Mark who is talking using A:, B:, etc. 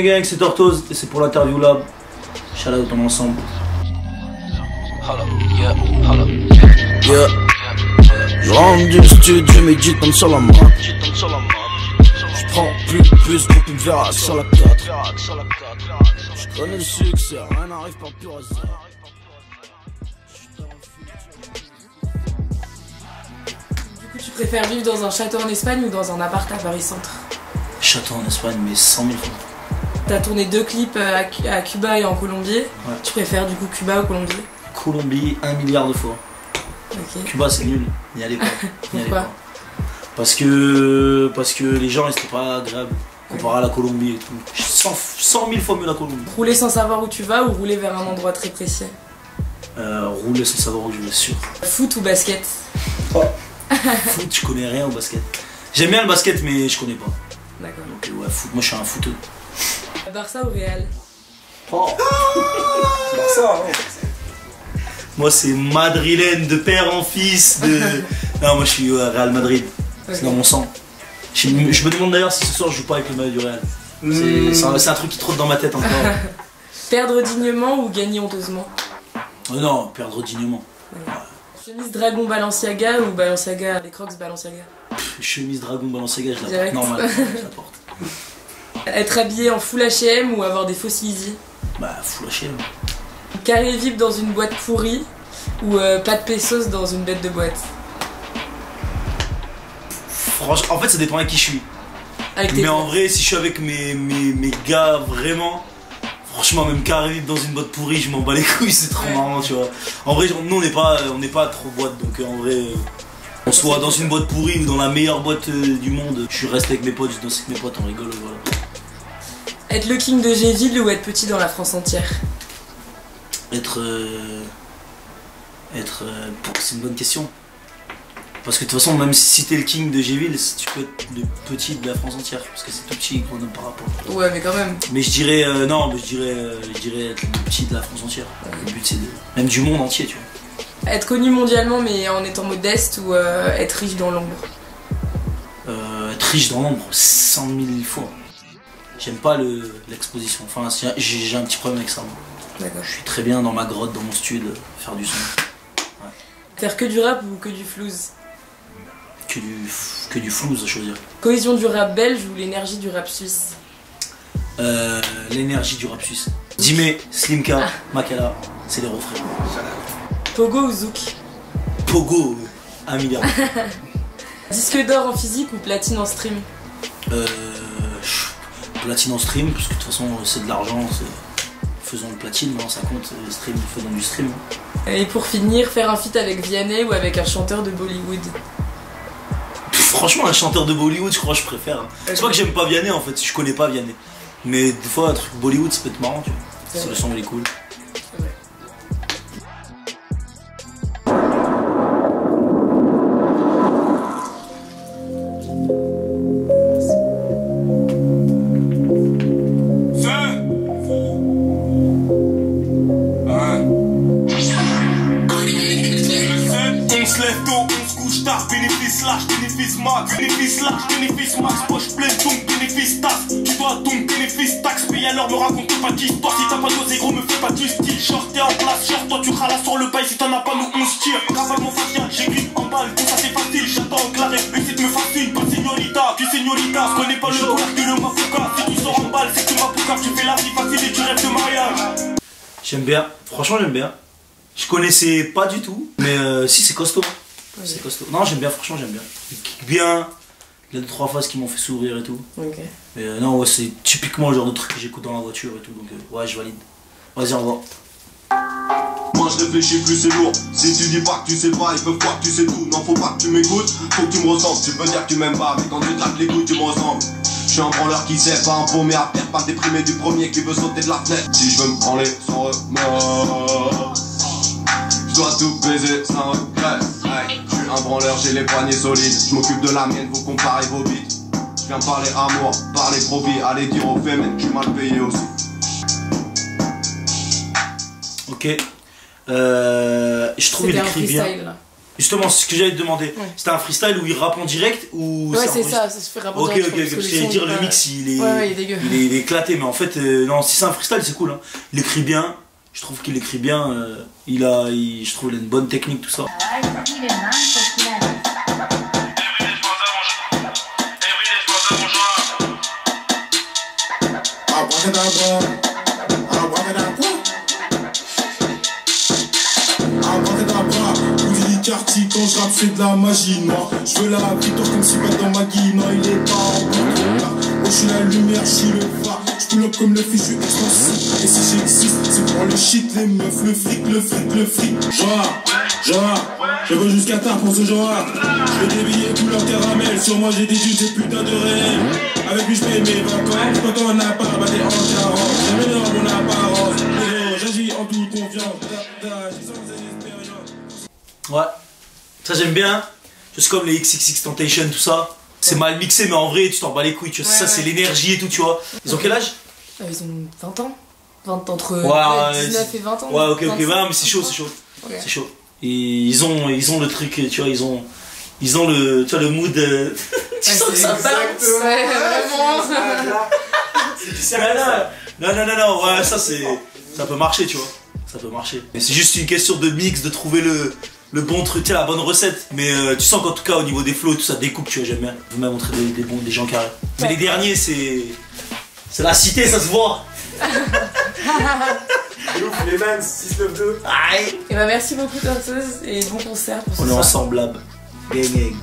A: Gang, c'est Tortoise et c'est pour l'interview lab. Shout out en ensemble.
B: Je rentre du studio, je médite comme sur la map. Je prends plus pour plus verra sur la 4. Je connais le succès, rien n'arrive par pur hasard.
C: Du coup, tu préfères vivre dans un château en Espagne ou dans un appart à Paris Centre?
A: Château en Espagne, mais 100 000 fois.
C: T'as tourné 2 clips à Cuba et en Colombie. Ouais. Tu préfères du coup Cuba ou Colombie?
A: Colombie, 1 milliard de fois.
C: Okay.
A: Cuba, c'est nul. N'y allez pas.
C: Pourquoi?
A: Parce que les gens, ils étaient pas agréables. Comparé à la Colombie et tout. 100 000 fois mieux la Colombie.
C: Rouler sans savoir où tu vas ou rouler vers un endroit très précis?
A: Rouler sans savoir où je vais, sûr.
C: Foot ou basket?
A: Oh. Foot, je connais rien au basket. J'aime bien le basket, mais je connais pas.
C: D'accord.
A: Donc ouais, foot, moi je suis un footeux.
C: Barça ou Real?
A: Oh. Barça, hein. Moi c'est madrilène de père en fils de... Non, moi je suis Real Madrid. Okay. C'est dans mon sang. Je me demande d'ailleurs si ce soir je joue pas avec le maillot du Real. C'est un truc qui trotte dans ma tête encore.
C: Perdre dignement ou gagner honteusement?
A: Non, perdre dignement. Ouais.
C: Chemise Dragon Balenciaga ou Balenciaga, les Crocs Balenciaga?
A: Chemise Dragon Balenciaga, je la porte normal. Je la porte.
C: Être habillé en full H&M ou avoir des faux Yeezy?
A: Bah full H&M.
C: Carré VIP dans une boîte pourrie ou pas de pesos dans une bête de boîte?
A: Franchement, en fait ça dépend avec qui je suis. Mais en vrai, si je suis avec mes gars vraiment, franchement même carré VIP dans une boîte pourrie, je m'en bats les couilles, c'est trop marrant, tu vois. En vrai, nous on n'est pas trop boîte, donc en vrai, on soit dans une boîte pourrie ou dans la meilleure boîte du monde, je reste avec mes potes, je danse avec mes potes, on rigole, voilà.
C: Être le king de Géville ou être petit dans la France entière?
A: C'est une bonne question. Parce que de toute façon, même si t'es le king de Géville, tu peux être le petit de la France entière. Parce que c'est tout petit qu'on par rapport.
C: Ouais, mais quand même.
A: Mais je dirais, non, mais je dirais être le petit de la France entière. Le but c'est même du monde entier, tu vois.
C: Être connu mondialement mais en étant modeste ou être riche dans l'ombre?
A: Être riche dans l'ombre, 100 000 fois. J'aime pas l'exposition. Enfin, j'ai un petit problème avec ça.
C: D'accord.
A: Je suis très bien dans ma grotte, dans mon studio, faire du son. Ouais.
C: Faire que du rap ou que du flouze?
A: Que du flouze à choisir.
C: Cohésion du rap belge ou l'énergie du rap suisse?
A: L'énergie du rap suisse. Dime, Slimka, Makala, c'est les refrains.
C: Pogo ou Zouk?
A: Pogo, 1 milliard.
C: Disque d'or en physique ou platine en stream?
A: Platine en stream, parce que de toute façon c'est de l'argent, faisons le platine, non, ça compte, le stream, faisons du stream.
C: Et pour finir, faire un feat avec Vianney ou avec un chanteur de Bollywood?
A: Franchement, un chanteur de Bollywood, je crois que je préfère. C'est pas que j'aime pas Vianney en fait, je connais pas Vianney. Mais des fois, un truc Bollywood, ça peut être marrant, tu vois. Si le son il est cool.
D: Bénéfice large, bénéfice max, poche pleine, donc bénéfice taxe. Tu dois donc bénéfice taxe, paye alors me raconte pas d'histoire. Si t'as pas dosé gros me fais pas du style. Short t'es en place, short toi tu ralas sur le bail. Si t'en as pas nous on se tire. Cavale mon facial, j'écris en balle, tout ça c'est facile. J'attends que la réussite me fascine. Pas señorita, tu señorita, je connais pas le dollar que le mafuka. Si tu sors en balle, c'est que tu mafuka, tu fais la vie facile et tu rêves de mariage.
A: J'aime bien, franchement j'aime bien. Je connaissais pas du tout, mais si c'est costaud.
C: Okay.
A: C'est costaud. Non, j'aime bien, franchement, j'aime bien. Il kick bien, il y a 2-3 phases qui m'ont fait sourire et tout.
C: Ok.
A: Mais non, ouais, c'est typiquement le genre de truc que j'écoute dans la voiture et tout, donc ouais, je valide. Vas-y, au revoir.
D: Moi je réfléchis plus, c'est lourd. Si tu dis pas que tu sais pas, ils peuvent croire que tu sais tout. Non, faut pas que tu m'écoutes, faut que tu me ressembles. Tu peux dire que tu m'aimes pas, mais quand tu claques les couilles, tu me ressembles. Je suis un branleur qui sait, pas un paumé à terre, pas déprimé du premier qui veut sauter de la fenêtre. Si je veux me branler sans remords, je dois tout baiser sans regret. Je suis un branleur, j'ai les poignets solides. Je m'occupe de la mienne, vous comparez vos bites. Je viens parler amour, parler profit. Allez dire aux femmes que je suis mal payé aussi.
A: Ok. Je trouve il écrit bien.
C: Freestyle, là.
A: Justement, c'est ce que j'allais te demander.
C: Ouais.
A: C'était un freestyle où il rappe en direct ou
C: Ouais, c'est ça, ça se fait rapper en
A: Ok,
C: direct.
A: ok, parce que j'allais dire le mix il est,
C: ouais, il est dégueu.
A: il est éclaté, mais en fait, non, si c'est un freestyle, c'est cool. Hein. Il écrit bien, je trouve qu'il écrit bien. Je trouve qu'il a une bonne technique, tout ça.
E: Quartier, quand je rappe, c'est de la magie noire. Je veux la victoire comme si pas dans ma guille. Non, il est pas en là. Oh, je suis la lumière, je suis le phare. Je pull up comme le fils, je suis expansif. Et si j'existe, c'est pour le shit, les meufs, le fric, le fric, le fric. Je veux jusqu'à tard pour ce genre. Je veux des billets couleur caramel. Sur moi, j'ai des jus, des putains de réels. Avec lui, je paye mes vacances. Quand on n'a pas battu en 40. Jamais dans mon apparence. J'agis en toute confiance.
A: Ouais, ça j'aime bien. C'est comme les XXXTentacion, tout ça. C'est mal mixé, mais en vrai, tu t'en bats les couilles. Tu vois. Ça, c'est l'énergie et tout, tu vois. Ils ont quel âge?
C: Ils ont 20 ans. Entre 19 et 20 ans.
A: Ouais, ok, ouais, mais c'est chaud, c'est chaud.
C: Okay.
A: C'est chaud. Et ils ont le truc, tu vois, ils ont le, tu vois, le mood. Tu sens que ça balance.
C: Ouais, vraiment.
A: Non, ouais, ça peut marcher, tu vois. Ça peut marcher. Mais c'est juste une question de mix, de trouver le bon truc, tu sais, la bonne recette. Mais tu sens qu'en tout cas, au niveau des flows, tout ça découpe, tu vois, j'aime bien. Vous m'avez montré des gens carrés. Mais les derniers, c'est la cité, ça se voit.
F: Ouf, les mans, 692.
A: Aïe.
C: Et bah merci beaucoup Tortoise et bon concert pour ce
A: On est
C: soir.
A: ensemble, lab. Gang gang.